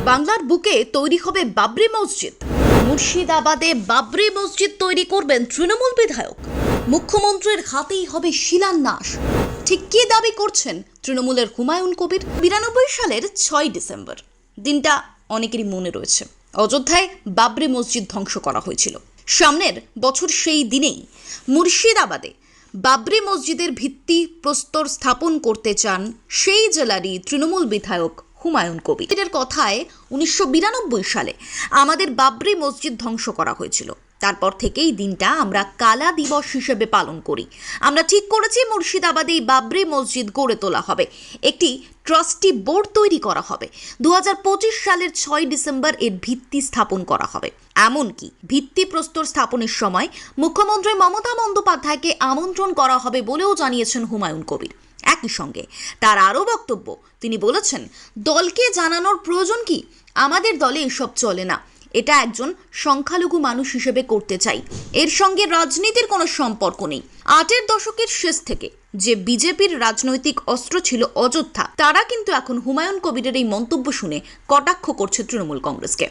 বাংলার বুকে তৈরি হবে বাবরি মসজিদ। মুর্শিদাবাদে বাবরি মসজিদ তৈরি করবেন তৃণমূল বিধায়ক। মুখ্যমন্ত্রীর হাতেই হবে শিলান্যাস। ঠিক কী দাবি করছেন তৃণমূলের হুমায়ুন কবির? 92 সালের 6 ডিসেম্বর দিনটা অনেকেরই মনে রয়েছে। অযোধ্যায় বাবরি মসজিদ ধ্বংস করা হয়েছিল। সামনের বছর সেই দিনেই মুর্শিদাবাদে বাবরি মসজিদের ভিত্তি প্রস্তর স্থাপন করতে চান সেই জেলারই তৃণমূল বিধায়ক হুমায়ুন কবিরের কথায় 1992 সালে আমাদের বাবরি মসজিদ ধ্বংস করা হয়েছিল। তারপর থেকেই দিনটা আমরা কালা দিবস হিসেবে পালন করি। আমরা ঠিক করেছি মুর্শিদাবাদে এই বাবরি মসজিদ গড়ে তোলা হবে, একটি ট্রাস্টি বোর্ড তৈরি করা হবে। 2025 সালের 6 ডিসেম্বর এর ভিত্তি স্থাপন করা হবে। এমনকি ভিত্তি প্রস্তর স্থাপনের সময় মুখ্যমন্ত্রী মমতা বন্দ্যোপাধ্যায়কে আমন্ত্রণ করা হবে বলেও জানিয়েছেন হুমায়ুন কবির। একই সঙ্গে তার আরও বক্তব্য, তিনি বলেছেন, দলকে জানানোর প্রয়োজন কি? আমাদের দলে এসব চলে না। এটা একজন সংখ্যালঘু মানুষ হিসেবে করতে চাই। এর সঙ্গে রাজনীতির কোনো সম্পর্ক নেই। 8 দশকের শেষ থেকে যে বিজেপির রাজনৈতিক অস্ত্র ছিল অযোধ্যা, তারা কিন্তু এখন হুমায়ুন কবিরের এই মন্তব্য শুনে কটাক্ষ করছে তৃণমূল কংগ্রেসকে।